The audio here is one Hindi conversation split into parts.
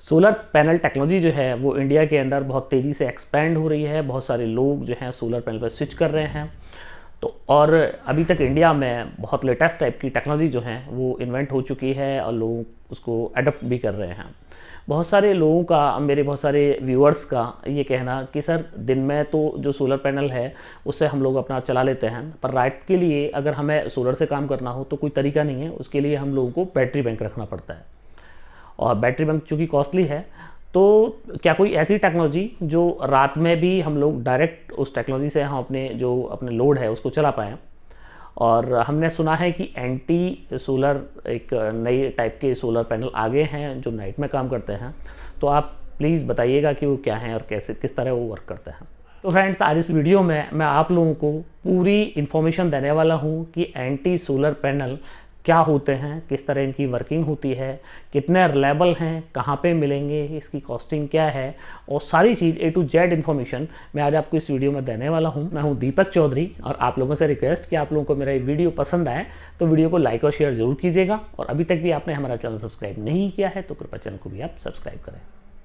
सोलर पैनल टेक्नोलॉजी जो है वो इंडिया के अंदर बहुत तेज़ी से एक्सपेंड हो रही है। बहुत सारे लोग जो हैं सोलर पैनल पर स्विच कर रहे हैं। तो और अभी तक इंडिया में बहुत लेटेस्ट टाइप की टेक्नोलॉजी जो है वो इन्वेंट हो चुकी है और लोग उसको अडॉप्ट भी कर रहे हैं। बहुत सारे लोगों का, मेरे बहुत सारे व्यूअर्स का ये कहना कि सर दिन में तो जो सोलर पैनल है उससे हम लोग अपना चला लेते हैं, पर रात के लिए अगर हमें सोलर से काम करना हो तो कोई तरीका नहीं है, उसके लिए हम लोगों को बैटरी बैंक रखना पड़ता है। और बैटरी बैंक चूँकि कॉस्टली है, तो क्या कोई ऐसी टेक्नोलॉजी जो रात में भी हम लोग डायरेक्ट उस टेक्नोलॉजी से हम अपने लोड है उसको चला पाएँ। और हमने सुना है कि एंटी सोलर एक नई टाइप के सोलर पैनल आ गए हैं जो नाइट में काम करते हैं। तो आप प्लीज़ बताइएगा कि वो क्या हैं और कैसे किस तरह वो वर्क करते हैं। तो फ्रेंड्स, आज इस वीडियो में मैं आप लोगों को पूरी इन्फॉर्मेशन देने वाला हूँ कि एंटी सोलर पैनल क्या होते हैं, किस तरह इनकी वर्किंग होती है, कितने रिलायबल हैं, कहाँ पे मिलेंगे, इसकी कॉस्टिंग क्या है, और सारी चीज़ A to Z इन्फॉर्मेशन मैं आज आपको इस वीडियो में देने वाला हूँ। मैं हूँ दीपक चौधरी और आप लोगों से रिक्वेस्ट कि आप लोगों को मेरा ये वीडियो पसंद आए तो वीडियो को लाइक और शेयर जरूर कीजिएगा, और अभी तक भी आपने हमारा चैनल सब्सक्राइब नहीं किया है तो कृपया चैनल को भी आप सब्सक्राइब करें।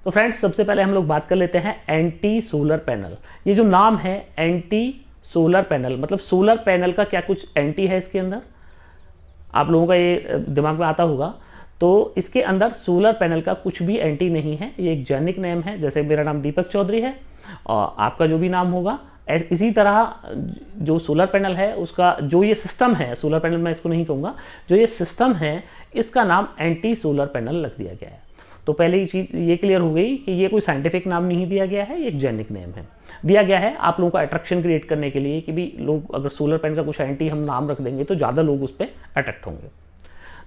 तो फ्रेंड्स, सबसे पहले हम लोग बात कर लेते हैं एंटी सोलर पैनल। ये जो नाम है एंटी सोलर पैनल, मतलब सोलर पैनल का क्या कुछ एंटी है इसके अंदर, आप लोगों का ये दिमाग में आता होगा। तो इसके अंदर सोलर पैनल का कुछ भी एंटी नहीं है। ये एक जेनिक नेम है, जैसे मेरा नाम दीपक चौधरी है और आपका जो भी नाम होगा, इसी तरह जो सोलर पैनल है उसका जो ये सिस्टम है, सोलर पैनल मैं इसको नहीं कहूँगा, जो ये सिस्टम है इसका नाम एंटी सोलर पैनल रख दिया गया है। तो पहले ही चीज़ ये क्लियर हो गई कि ये कोई साइंटिफिक नाम नहीं दिया गया है, ये एक जेनिक नेम है, दिया गया है आप लोगों का अट्रैक्शन क्रिएट करने के लिए कि भी लोग अगर सोलर पैनल का कुछ एंटी हम नाम रख देंगे तो ज़्यादा लोग उस पर अट्रैक्ट होंगे।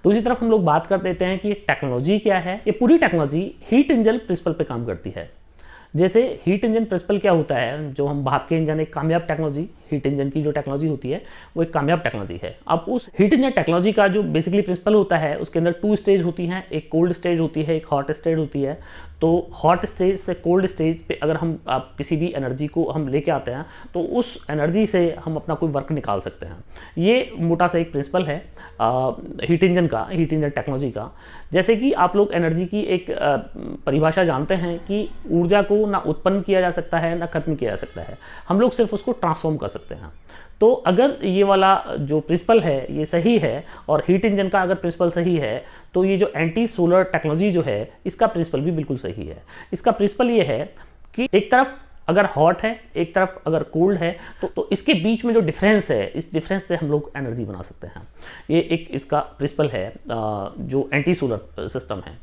दूसरी तरफ हम लोग बात कर देते हैं कि ये टेक्नोलॉजी क्या है। ये पूरी टेक्नोलॉजी हीट इंजन प्रिंसिपल पे काम करती है। जैसे हीट इंजन प्रिंसिपल क्या होता है, जो हम भाप के इंजन, एक कामयाब टेक्नोलॉजी, हीट इंजन की जो टेक्नोलॉजी होती है वो एक कामयाब टेक्नोलॉजी है। अब उस हीट इंजन टेक्नोलॉजी का जो बेसिकली प्रिंसिपल होता है उसके अंदर 2 स्टेज होती हैं, एक कोल्ड स्टेज होती है, एक हॉट स्टेज होती है। तो हॉट स्टेज से कोल्ड स्टेज पे अगर हम आप किसी भी एनर्जी को हम लेके आते हैं तो उस एनर्जी से हम अपना कोई वर्क निकाल सकते हैं। ये मोटा सा एक प्रिंसिपल है हीट इंजन का, हीट इंजन टेक्नोलॉजी का। जैसे कि आप लोग एनर्जी की एक परिभाषा जानते हैं कि ऊर्जा को ना उत्पन्न किया जा सकता है ना खत्म किया जा सकता है, हम लोग सिर्फ उसको ट्रांसफॉर्म कर सकते हैं। तो अगर ये वाला जो प्रिंसिपल है ये सही है और हीट इंजन का अगर प्रिंसिपल सही है, तो ये जो एंटी सोलर टेक्नोलॉजी जो है इसका प्रिंसिपल भी बिल्कुल सही है। इसका प्रिंसिपल ये है कि एक तरफ अगर हॉट है, एक तरफ अगर कोल्ड है, तो इसके बीच में जो डिफरेंस है, इस डिफरेंस से हम लोग एनर्जी बना सकते हैं। ये एक इसका प्रिंसिपल है जो एंटी सोलर सिस्टम है।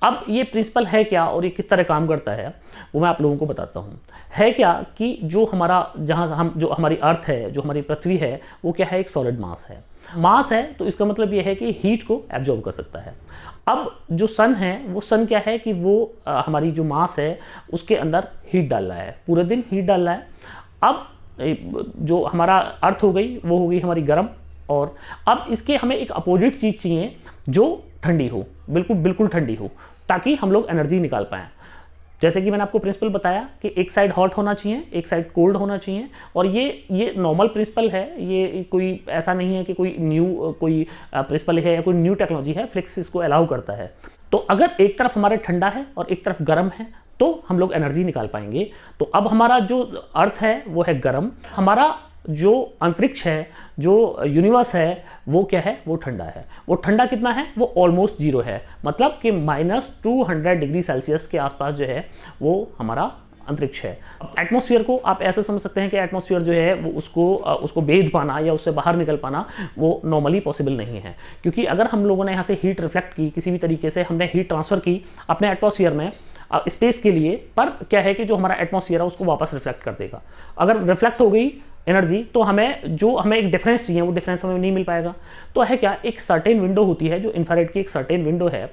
अब ये प्रिंसिपल है क्या और ये किस तरह काम करता है वो मैं आप लोगों को बताता हूँ। है क्या कि जो हमारी अर्थ है, जो हमारी पृथ्वी है, वो क्या है, एक सॉलिड मास है। मास है तो इसका मतलब ये है कि हीट को एब्जॉर्ब कर सकता है। अब जो सन है, वो सन क्या है कि वो हमारी जो मास है उसके अंदर हीट डाल रहा है, पूरे दिन हीट डाल रहा है। अब जो हमारा अर्थ हो गई वो हो गई हमारी गर्म, और अब इसके हमें एक अपोजिट चीज़ चाहिए जो ठंडी हो, बिल्कुल बिल्कुल ठंडी हो, ताकि हम लोग एनर्जी निकाल पाएँ। जैसे कि मैंने आपको प्रिंसिपल बताया कि एक साइड हॉट होना चाहिए, एक साइड कोल्ड होना चाहिए, और ये नॉर्मल प्रिंसिपल है। ये कोई ऐसा नहीं है कि कोई न्यू कोई प्रिंसिपल है या कोई न्यू टेक्नोलॉजी है, फिजिक्स इसको अलाउ करता है। तो अगर एक तरफ हमारे ठंडा है और एक तरफ गर्म है तो हम लोग एनर्जी निकाल पाएंगे। तो अब हमारा जो अर्थ है वो है गर्म, हमारा जो अंतरिक्ष है, जो यूनिवर्स है, वो क्या है, वो ठंडा है। वो ठंडा कितना है, वो ऑलमोस्ट जीरो है, मतलब कि -200 डिग्री सेल्सियस के आसपास जो है वो हमारा अंतरिक्ष है। एटमॉस्फेयर को आप ऐसे समझ सकते हैं कि एटमॉस्फेयर जो है वो उसको भेद पाना या उससे बाहर निकल पाना वो नॉर्मली पॉसिबल नहीं है, क्योंकि अगर हम लोगों ने यहाँ से हीट रिफ्लेक्ट की, किसी भी तरीके से हमने हीट ट्रांसफर की अपने एटमॉस्फेयर में स्पेस के लिए, पर क्या है कि जो हमारा एटमॉस्फेयर है उसको वापस रिफ्लेक्ट कर देगा। अगर रिफ्लेक्ट हो गई एनर्जी तो हमें एक डिफरेंस चाहिए, वो डिफरेंस हमें नहीं मिल पाएगा। तो है क्या, एक सर्टेन विंडो होती है, जो इंफ्रारेड की एक सर्टेन विंडो है,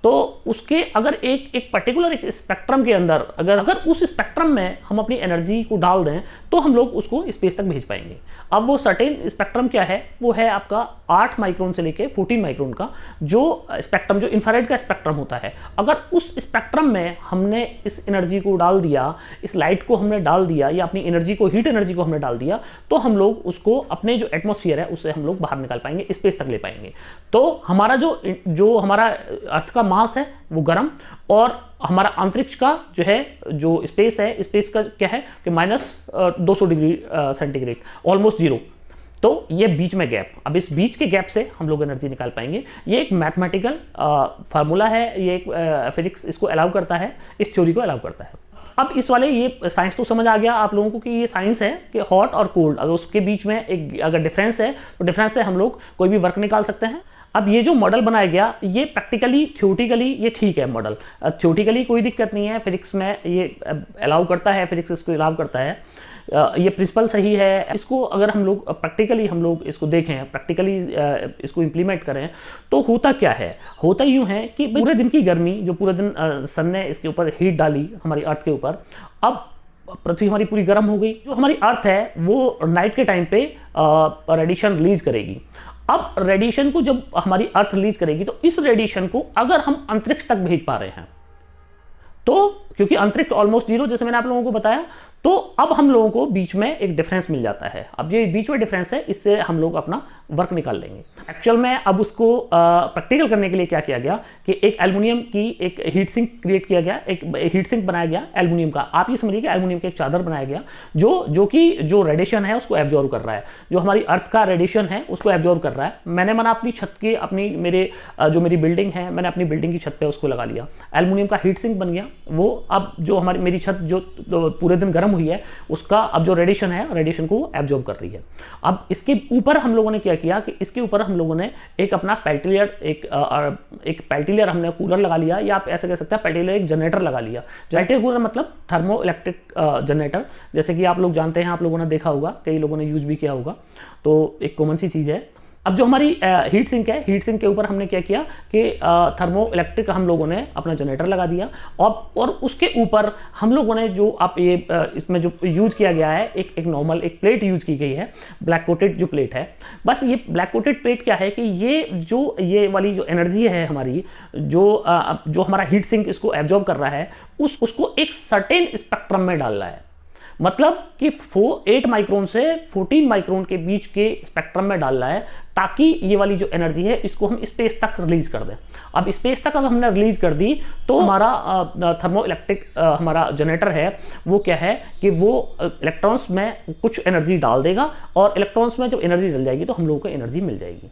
तो उसके अगर एक पर्टिकुलर एक स्पेक्ट्रम के अंदर अगर उस स्पेक्ट्रम में हम अपनी एनर्जी को डाल दें तो हम लोग उसको स्पेस तक भेज पाएंगे। अब वो सर्टेन स्पेक्ट्रम क्या है, वो है आपका 8 माइक्रोन से लेके 14 माइक्रोन का जो स्पेक्ट्रम, जो इंफ्रारेड का स्पेक्ट्रम होता है। अगर उस स्पेक्ट्रम में हमने इस एनर्जी को डाल दिया, इस लाइट को हमने डाल दिया, या अपनी एनर्जी को, हीट एनर्जी को हमने डाल दिया, तो हम लोग उसको अपने जो एटमॉस्फेयर है उससे हम लोग बाहर निकाल पाएंगे, स्पेस तक ले पाएंगे। तो हमारा जो हमारा अर्थ का मास है वो गर्म, और हमारा अंतरिक्ष का जो है, जो स्पेस है, स्पेस का क्या है कि -200 डिग्री सेंटीग्रेड, ऑलमोस्ट जीरो। तो ये बीच में गैप, अब इस बीच के गैप से हम लोग एनर्जी निकाल पाएंगे। ये एक मैथमेटिकल फार्मूला है, ये एक फिजिक्स इसको अलाउ करता है, इस थ्योरी को अलाउ करता है। अब इस वाले ये साइंस तो समझ आ गया आप लोगों को कि ये साइंस है कि हॉट और कोल्ड, अगर उसके बीच में एक अगर डिफरेंस है तो डिफरेंस से हम लोग कोई भी वर्क निकाल सकते हैं। अब ये जो मॉडल बनाया गया, ये प्रैक्टिकली थ्योरेटिकली ये ठीक है मॉडल, थ्योरेटिकली कोई दिक्कत नहीं है, फिजिक्स में ये अलाउ करता है, फिजिक्स इसको अलाउ करता है, ये प्रिंसिपल सही है। इसको अगर हम लोग प्रैक्टिकली हम लोग इसको देखें, प्रैक्टिकली इसको इम्प्लीमेंट करें, तो होता क्या है, होता यूँ है कि पूरे दिन की गर्मी जो पूरे दिन सन ने इसके ऊपर हीट डाली हमारी अर्थ के ऊपर, अब पृथ्वी हमारी पूरी गर्म हो गई। जो हमारी अर्थ है वो नाइट के टाइम पे रेडिएशन रिलीज करेगी। अब रेडिएशन को जब हमारी अर्थ रिलीज करेगी, तो इस रेडिएशन को अगर हम अंतरिक्ष तक भेज पा रहे हैं, तो क्योंकि अंतरिक्ष ऑलमोस्ट जीरो, जैसे मैंने आप लोगों को बताया, तो अब हम लोगों को बीच में एक डिफरेंस मिल जाता है। अब ये बीच में डिफरेंस है, इससे हम लोग अपना वर्क निकाल लेंगे। एक्चुअल में अब उसको प्रैक्टिकल करने के लिए क्या किया गया कि एक एल्युमिनियम की एक हीट सिंक क्रिएट किया गया, एक हीट सिंक बनाया गया एल्युमिनियम का। आप ये समझिए कि एल्युमिनियम का एक चादर बनाया गया जो रेडिएशन है उसको एब्जॉर्व कर रहा है, जो हमारी अर्थ का रेडिएशन है उसको एब्जॉर्व कर रहा है। मैंने माना अपनी छत के, अपनी जो मेरी बिल्डिंग है, मैंने अपनी बिल्डिंग की छत पे उसको लगा लिया, एल्युमिनियम का हीट सिंक बन गया। वो अब जो हमारी मेरी छत जो पूरे दिन गर्म हुई है, उसका अब जो रेडिएशन है, रेडिएशन को एब्जॉर्ब कर रही है। अब इसके ऊपर हम लोगों ने क्या किया कि इसके ऊपर हम लोगों ने एक अपना पेल्टियर, एक पेल्टियर हमने कूलर लगा लिया, या आप ऐसे कह सकते हैं पेल्टियर एक जनरेटर लगा लिया। पेल्टियर कूलर मतलब थर्मो इलेक्ट्रिक जनरेटर, जैसे कि आप लोग जानते हैं, आप लोगों ने देखा होगा, कई लोगों ने यूज भी किया होगा, तो एक कॉमन सी चीज़ है। अब जो हमारी हीट सिंक है, हीट सिंक के ऊपर हमने क्या किया कि थर्मो इलेक्ट्रिक हम लोगों ने अपना जनरेटर लगा दिया, और उसके ऊपर हम लोगों ने जो आप ये इसमें जो यूज किया गया है, एक नॉर्मल एक प्लेट यूज की गई है, ब्लैक कोटेड जो प्लेट है। बस ये ब्लैक कोटेड प्लेट क्या है कि ये वाली जो एनर्जी है हमारी, जो हमारा हीट सिंक इसको एब्जॉर्ब कर रहा है, उसको एक सर्टेन स्पेक्ट्रम में डाल रहा है। मतलब कि 8 माइक्रोन से 14 माइक्रोन के बीच के स्पेक्ट्रम में डाल रहा है, ताकि ये वाली जो एनर्जी है इसको हम स्पेस तक रिलीज कर दें। अब स्पेस तक अगर हमने रिलीज कर दी, तो हमारा थर्मो इलेक्ट्रिक हमारा जनरेटर है वो क्या है कि वो इलेक्ट्रॉन्स में कुछ एनर्जी डाल देगा, और इलेक्ट्रॉन्स में जब एनर्जी डल जाएगी तो हम लोगों को एनर्जी मिल जाएगी।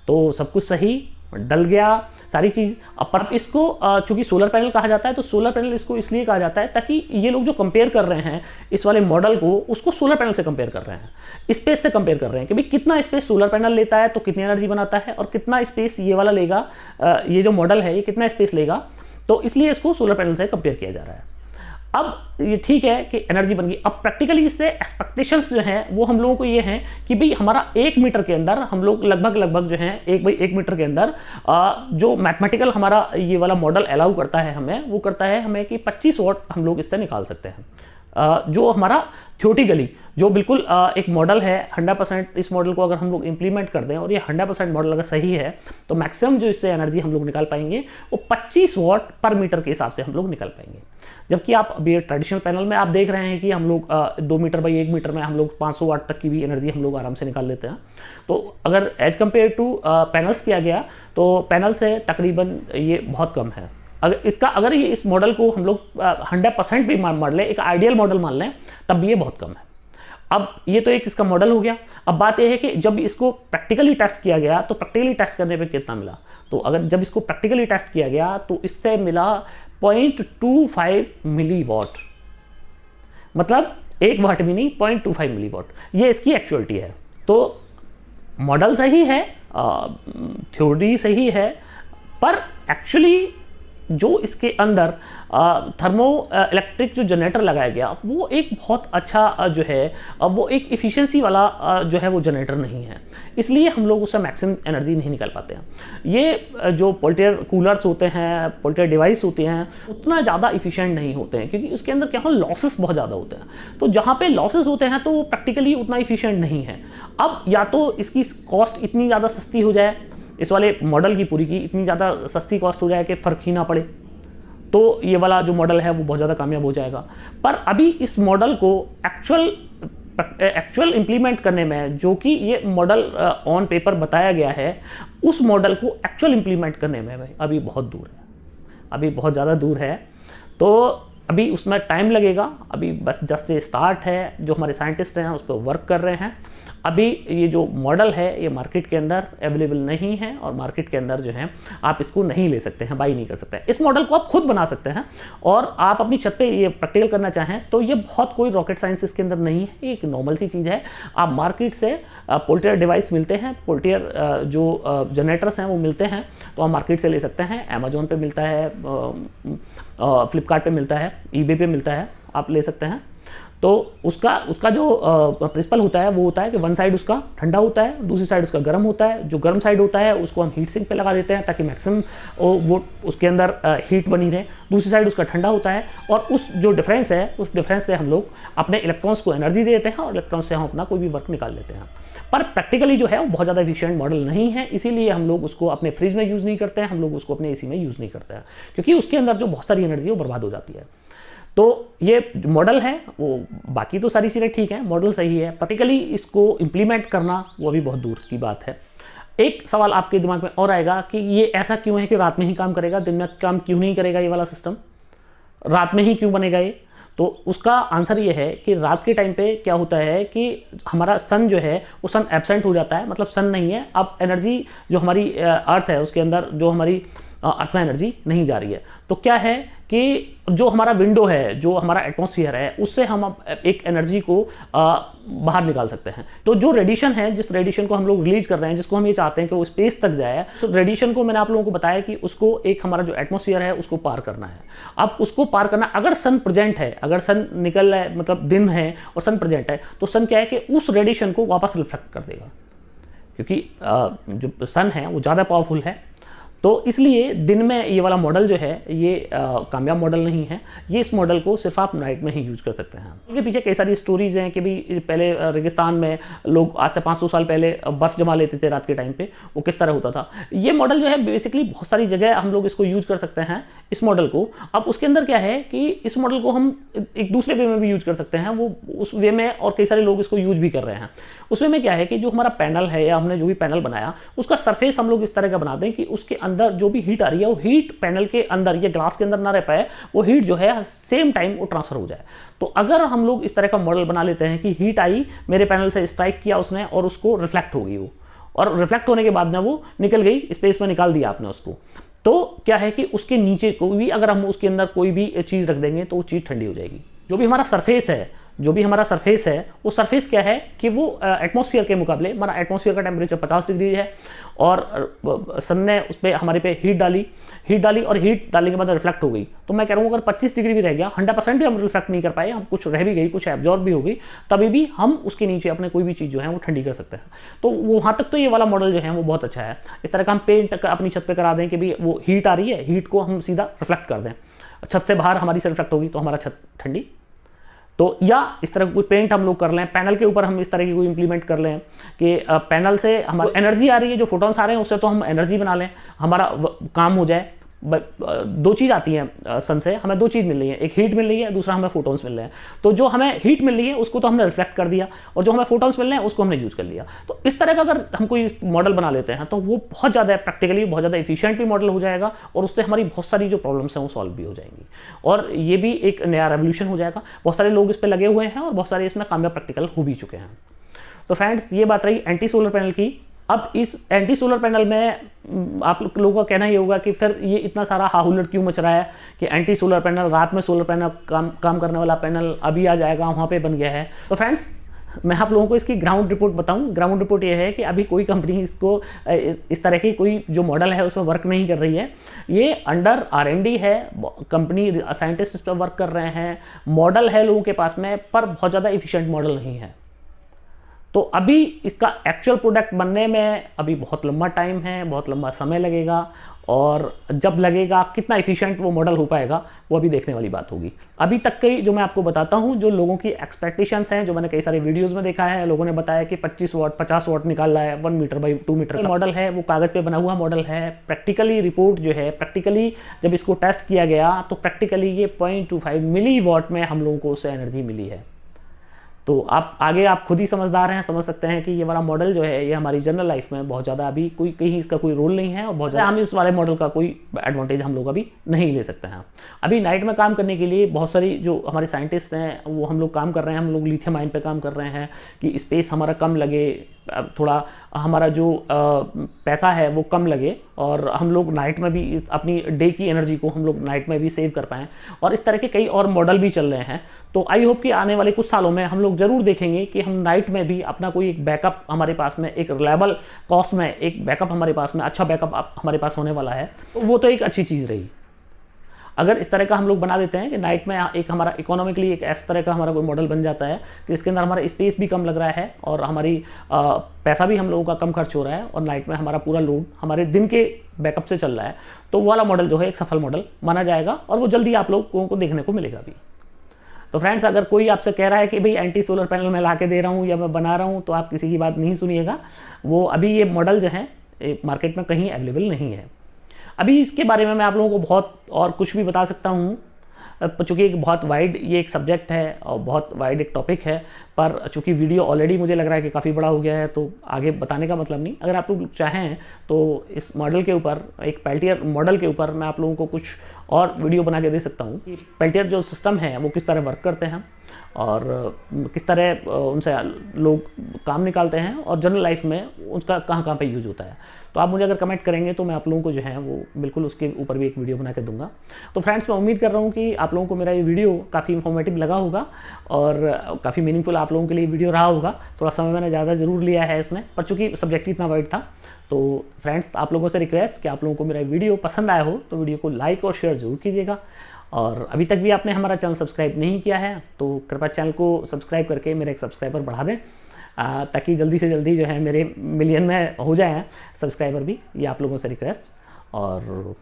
तो सब कुछ सही डल गया, सारी चीज़। अब इसको चूंकि सोलर पैनल कहा जाता है, तो सोलर पैनल इसको इसलिए कहा जाता है ताकि ये लोग जो कंपेयर कर रहे हैं इस वाले मॉडल को, उसको सोलर पैनल से कंपेयर कर रहे हैं, स्पेस से कंपेयर कर रहे हैं कि भाई कितना स्पेस सोलर पैनल लेता है तो कितनी एनर्जी बनाता है, और कितना स्पेस ये वाला लेगा, ये जो मॉडल है ये कितना स्पेस लेगा। तो इसलिए इसको सोलर पैनल से कंपेयर किया जा रहा है। अब ये ठीक है कि एनर्जी बन गई। अब प्रैक्टिकली इससे एक्सपेक्टेशंस जो हैं वो हम लोगों को ये हैं कि भाई हमारा 1 मीटर के अंदर हम लोग लगभग जो हैं 1 मीटर के अंदर जो मैथमेटिकल हमारा ये वाला मॉडल अलाउ करता है हमें, वो करता है हमें कि 25 वाट हम लोग इससे निकाल सकते हैं। जो हमारा थ्योरेटिकली जो बिल्कुल एक मॉडल है 100%, इस मॉडल को अगर हम लोग इंप्लीमेंट कर दें और ये 100% मॉडल अगर सही है, तो मैक्सिमम जो इससे एनर्जी हम लोग निकाल पाएंगे वो 25 वाट पर मीटर के हिसाब से हम लोग निकाल पाएंगे। जबकि आप अभी ट्रेडिशनल पैनल में आप देख रहे हैं कि हम लोग 2 मीटर बाई 1 मीटर में हम लोग 500 वाट तक की भी एनर्जी हम लोग आराम से निकाल लेते हैं। तो अगर एज कम्पेयर टू पैनल्स किया गया, तो पैनल से तकरीबन ये बहुत कम है। अगर ये इस मॉडल को हम लोग 100% भी मान लें, एक आइडियल मॉडल मान लें, तब भी ये बहुत कम है। अब ये तो एक इसका मॉडल हो गया। अब बात यह है कि जब इसको प्रैक्टिकली टेस्ट किया गया, तो प्रैक्टिकली टेस्ट करने पे कितना मिला, तो अगर जब इसको प्रैक्टिकली टेस्ट किया गया तो इससे मिला 0.25 मिली वॉट, मतलब 1 वाट भी नहीं, 0.25 मिली वॉट, ये इसकी एक्चुअलिटी है। तो मॉडल सही है, थ्योरी सही है, पर एक्चुअली जो इसके अंदर थर्मो इलेक्ट्रिक जो जनरेटर लगाया गया वो एक बहुत अच्छा जो है, वो एक इफ़िशियंसी वाला जो है वो जनरेटर नहीं है, इसलिए हम लोग उससे मैक्सिमम एनर्जी नहीं निकाल पाते हैं। ये जो पोल्टियर कूलर्स होते हैं, पोल्टियर डिवाइस होते हैं, उतना ज़्यादा इफिशिएंट नहीं होते हैं, क्योंकि उसके अंदर क्या हो, लॉसेस बहुत ज़्यादा होते हैं। तो जहाँ पे लॉसेस होते हैं तो वो प्रैक्टिकली उतना इफिशिएंट नहीं है। अब या तो इसकी कॉस्ट इतनी ज़्यादा सस्ती हो जाए, इस वाले मॉडल की पूरी की इतनी ज़्यादा सस्ती कॉस्ट हो जाए कि फ़र्क ही ना पड़े, तो ये वाला जो मॉडल है वो बहुत ज़्यादा कामयाब हो जाएगा। पर अभी इस मॉडल को एक्चुअल इम्प्लीमेंट करने में, जो कि ये मॉडल ऑन पेपर बताया गया है, उस मॉडल को एक्चुअल इम्प्लीमेंट करने में अभी बहुत दूर है। अभी बहुत ज़्यादा दूर है। तो अभी उसमें टाइम लगेगा, अभी बस जस्ट से स्टार्ट है, जो हमारे साइंटिस्ट हैं उस पर वर्क कर रहे हैं। अभी ये जो मॉडल है ये मार्केट के अंदर अवेलेबल नहीं है और मार्केट के अंदर जो है आप इसको नहीं ले सकते हैं, बाई नहीं कर सकते हैं। इस मॉडल को आप खुद बना सकते हैं और आप अपनी छत पे ये प्रैक्टिकल करना चाहें तो ये बहुत कोई रॉकेट साइंस इसके अंदर नहीं है, एक नॉर्मल सी चीज़ है। आप मार्केट से पोल्टियर डिवाइस मिलते हैं, पोल्टियर जो जनरेटर्स हैं वो मिलते हैं, तो आप मार्केट से ले सकते हैं। अमेजोन पे मिलता है, फ्लिपकार्ट पे मिलता है, ईबे पे मिलता है, आप ले सकते हैं। तो उसका जो प्रिंसिपल होता है वो होता है कि वन साइड उसका ठंडा होता है, दूसरी साइड उसका गर्म होता है। जो गर्म साइड होता है उसको हम हीट सिंक पे लगा देते हैं ताकि मैक्सिमम वो उसके अंदर हीट बनी रहे। दूसरी साइड उसका ठंडा होता है और उस जो डिफरेंस है उस डिफरेंस से हम लोग अपने इलेक्ट्रॉन्स को एनर्जी देते हैं और इलेक्ट्रॉन्स से हम अपना कोई भी वर्क निकाल लेते हैं। पर प्रैक्टिकली जो है वो बहुत ज़्यादा एफिशिएंट मॉडल नहीं है, इसीलिए हम लोग उसको अपने फ्रिज में यूज़ नहीं करते हैं, हम लोग उसको अपने एसी में यूज़ नहीं करते हैं, क्योंकि उसके अंदर जो बहुत सारी एनर्जी है वो बर्बाद हो जाती है। तो ये मॉडल है वो, बाकी तो सारी चीज़ें ठीक है, मॉडल सही है, प्रैक्टिकली इसको इम्प्लीमेंट करना वो अभी बहुत दूर की बात है। एक सवाल आपके दिमाग में और आएगा कि ये ऐसा क्यों है कि रात में ही काम करेगा, दिन में काम क्यों नहीं करेगा, ये वाला सिस्टम रात में ही क्यों बनेगा ये? तो उसका आंसर ये है कि रात के टाइम पे क्या होता है कि हमारा सन जो है वो सन एब्सेंट हो जाता है, मतलब सन नहीं है, अब एनर्जी जो हमारी अर्थ है उसके अंदर जो हमारी अर्थ में एनर्जी नहीं जा रही है। तो क्या है कि जो हमारा विंडो है, जो हमारा एटमॉस्फेयर है, उससे हम अब एक एनर्जी को बाहर निकाल सकते हैं। तो जो रेडिएशन है, जिस रेडिएशन को हम लोग रिलीज कर रहे हैं, जिसको हम ये चाहते हैं कि वो स्पेस तक जाए, तो रेडिएशन को मैंने आप लोगों को बताया कि उसको एक हमारा जो एटमॉस्फेयर है उसको पार करना है। अब उसको पार करना, अगर सन प्रेजेंट है, अगर सन निकल रहा है, मतलब दिन है और सन प्रेजेंट है, तो सन क्या है कि उस रेडिएशन को वापस रिफ्लेक्ट कर देगा, क्योंकि जो सन है वो ज़्यादा पावरफुल है। तो इसलिए दिन में ये वाला मॉडल जो है ये कामयाब मॉडल नहीं है। ये इस मॉडल को सिर्फ आप नाइट में ही यूज़ कर सकते हैं। उसके पीछे कई सारी स्टोरीज़ हैं कि भी पहले रेगिस्तान में लोग आज से 500 साल पहले बर्फ़ जमा लेते थे रात के टाइम पे, वो किस तरह होता था। ये मॉडल जो है बेसिकली बहुत सारी जगह हम लोग इसको यूज़ कर सकते हैं, इस मॉडल को। अब उसके अंदर क्या है कि इस मॉडल को हम एक दूसरे वे में भी यूज़ कर सकते हैं, वो उस वे में और कई सारे लोग इसको यूज़ भी कर रहे हैं। उस वे में क्या है कि जो हमारा पैनल है या हमने जो भी पैनल बनाया उसका सरफेस हम लोग इस तरह का बना दें कि उसके अंदर जो भी हीट आ रही है वो हीट पैनल के अंदर या ग्लास के अंदर ना रह पाए, वो हीट जो है सेम टाइम वो ट्रांसफर हो जाए। तो अगर हम लोग इस तरह का मॉडल बना लेते हैं कि हीट आई, मेरे पैनल से स्ट्राइक किया उसने और उसको रिफ्लेक्ट हो गई वो, और रिफ्लेक्ट होने के बाद में वो निकल गई, स्पेस में निकाल दिया आपने उसको, तो क्या है कि उसके नीचे कोई भी अगर हम उसके अंदर कोई भी चीज़ रख देंगे तो वो चीज़ ठंडी हो जाएगी। जो भी हमारा सरफेस है, जो भी हमारा सरफेस है, वो सरफेस क्या है कि वो एटमॉस्फेयर के मुकाबले, हमारा एटमॉस्फेयर का टेम्परेचर 50 डिग्री है और सन ने उस पर हमारे पे हीट डाली और हीट डालने के बाद रिफ्लेक्ट हो गई। तो मैं कह रहा हूँ अगर 25 डिग्री भी रह गया, 100% भी हम रिफ्लेक्ट नहीं कर पाए, हम कुछ रह भी गई, कुछ एब्जॉर्ब भी हो गई, तभी भी हम उसके नीचे अपने कोई भी चीज़ जो है वो ठंडी कर सकते हैं। तो वहाँ तक तो ये वाला मॉडल जो है वो बहुत अच्छा है। इस तरह का हम पेंट अपनी छत पर करा दें कि भी वो हीट आ रही है, हीट को हम सीधा रिफ्लेक्ट कर दें, छत से बाहर हमारी से रिफ्लेक्ट होगी तो हमारा छत ठंडी। तो या इस तरह कोई पेंट हम लोग कर लें, पैनल के ऊपर हम इस तरह की कोई इंप्लीमेंट कर लें कि पैनल से हमारी एनर्जी आ रही है, जो फोटॉन्स आ रहे हैं उससे तो हम एनर्जी बना लें, हमारा काम हो जाए। दो चीज़ आती हैं सन से, हमें दो चीज़ मिल रही है, एक हीट मिल रही है, दूसरा हमें फोटॉन्स मिल रहे हैं। तो जो हमें हीट मिल रही है उसको तो हमने रिफ्लेक्ट कर दिया और जो हमें फोटॉन्स मिल रहे हैं उसको हमने यूज़ कर लिया। तो इस तरह का अगर हम कोई मॉडल बना लेते हैं तो वो बहुत ज़्यादा प्रैक्टिकली बहुत ज़्यादा एफिशिएंट भी मॉडल हो जाएगा और उससे हमारी बहुत सारी जो प्रॉब्लम्स हैं वो सॉल्व भी हो जाएंगी और ये भी एक नया रेवोल्यूशन हो जाएगा। बहुत सारे लोग इस पर लगे हुए हैं और बहुत सारे इसमें कामयाब प्रैक्टिकल हो भी चुके हैं। तो फ्रेंड्स, ये बात रही एंटी सोलर पैनल की। अब इस एंटी सोलर पैनल में आप लोगों का कहना ये होगा कि फिर ये इतना सारा हाहुल्लड़ क्यों मच रहा है कि एंटी सोलर पैनल, रात में सोलर पैनल काम करने वाला पैनल अभी आ जाएगा, वहाँ पे बन गया है। तो फ्रेंड्स, मैं आप लोगों को इसकी ग्राउंड रिपोर्ट बताऊं। ग्राउंड रिपोर्ट ये है कि अभी कोई कंपनी इसको इस तरह की कोई जो मॉडल है उसमें वर्क नहीं कर रही है। ये अंडर R&D है, कंपनी साइंटिस्ट इस पर वर्क कर रहे हैं, मॉडल है लोगों के पास में, पर बहुत ज़्यादा एफिशिएंट मॉडल नहीं है। तो अभी इसका एक्चुअल प्रोडक्ट बनने में अभी बहुत लंबा टाइम है, बहुत लंबा समय लगेगा और जब लगेगा कितना एफिशिएंट वो मॉडल हो पाएगा वो अभी देखने वाली बात होगी। अभी तक की जो मैं आपको बताता हूँ, जो लोगों की एक्सपेक्टेशंस हैं, जो मैंने कई सारे वीडियोस में देखा है, लोगों ने बताया कि 25 वाट 50 वाट निकाल रहा है, 1 मीटर बाई 2 मीटर का मॉडल है, वो कागज़ पे बना हुआ मॉडल है। प्रैक्टिकली रिपोर्ट जो है, प्रैक्टिकली जब इसको टेस्ट किया गया तो प्रैक्टिकली ये 0.25 मिली वाट में हम लोगों को उससे एनर्जी मिली है। तो आप आगे आप खुद ही समझदार हैं, समझ सकते हैं कि ये वाला मॉडल जो है ये हमारी जनरल लाइफ में बहुत ज़्यादा अभी कोई कहीं इसका कोई रोल नहीं है, और बहुत ज़्यादा हम इस वाले मॉडल का कोई एडवांटेज हम लोग अभी नहीं ले सकते हैं। अभी नाइट में काम करने के लिए बहुत सारी जो हमारे साइंटिस्ट हैं वो हम लोग काम कर रहे हैं, हम लोग लिथियम आयन पे काम कर रहे हैं कि स्पेस हमारा कम लगे, थोड़ा हमारा जो पैसा है वो कम लगे, और हम लोग नाइट में भी अपनी डे की एनर्जी को हम लोग नाइट में भी सेव कर पाएँ। और इस तरह के कई और मॉडल भी चल रहे हैं। तो आई होप कि आने वाले कुछ सालों में हम लोग ज़रूर देखेंगे कि हम नाइट में भी अपना कोई एक बैकअप हमारे पास में, एक रिलायबल कॉस्ट में एक बैकअप हमारे पास में, अच्छा बैकअप हमारे पास होने वाला है। तो वो तो एक अच्छी चीज़ रही। अगर इस तरह का हम लोग बना देते हैं कि नाइट में एक हमारा इकोनॉमिकली एक इस तरह का हमारा कोई मॉडल बन जाता है कि इसके अंदर हमारा स्पेस भी कम लग रहा है और हमारी पैसा भी हम लोगों का कम खर्च हो रहा है, और नाइट में हमारा पूरा लोड हमारे दिन के बैकअप से चल रहा है, तो वो वाला मॉडल जो है एक सफल मॉडल माना जाएगा, और वो जल्दी आप लोगों को देखने को मिलेगा भी। तो फ्रेंड्स, अगर कोई आपसे कह रहा है कि भाई एंटी सोलर पैनल मैं ला के दे रहा हूँ या मैं बना रहा हूँ, तो आप किसी की बात नहीं सुनिएगा। वो अभी ये मॉडल जो है मार्केट में कहीं अवेलेबल नहीं है। अभी इसके बारे में मैं आप लोगों को बहुत और कुछ भी बता सकता हूँ, चूँकि एक बहुत वाइड ये एक सब्जेक्ट है और बहुत वाइड एक टॉपिक है, पर चूँकि वीडियो ऑलरेडी मुझे लग रहा है कि काफ़ी बड़ा हो गया है, तो आगे बताने का मतलब नहीं। अगर आप लोग चाहें तो इस मॉडल के ऊपर, एक पेल्टियर मॉडल के ऊपर मैं आप लोगों को कुछ और वीडियो बना के दे सकता हूँ कि पेल्टियर जो सिस्टम है वो किस तरह वर्क करते हैं और किस तरह उनसे लोग काम निकालते हैं, और जनरल लाइफ में उसका कहाँ कहाँ पे यूज़ होता है। तो आप मुझे अगर कमेंट करेंगे तो मैं आप लोगों को जो है वो बिल्कुल उसके ऊपर भी एक वीडियो बना के दूंगा। तो फ्रेंड्स, मैं उम्मीद कर रहा हूँ कि आप लोगों को मेरा ये वीडियो काफ़ी इन्फॉर्मेटिव लगा होगा और काफ़ी मीनिंगफुल आप लोगों के लिए वीडियो रहा होगा। थोड़ा समय मैंने ज़्यादा ज़रूर लिया है इसमें, पर चूँकि सब्जेक्ट इतना वाइड था। तो फ्रेंड्स, आप लोगों से रिक्वेस्ट कि आप लोगों को मेरा वीडियो पसंद आया हो तो वीडियो को लाइक और शेयर ज़रूर कीजिएगा, और अभी तक भी आपने हमारा चैनल सब्सक्राइब नहीं किया है तो कृपया चैनल को सब्सक्राइब करके मेरे एक सब्सक्राइबर बढ़ा दें, ताकि जल्दी से जल्दी जो है मेरे मिलियन में हो जाए सब्सक्राइबर भी। ये आप लोगों से रिक्वेस्ट, और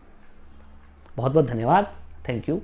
बहुत बहुत धन्यवाद। Thank you.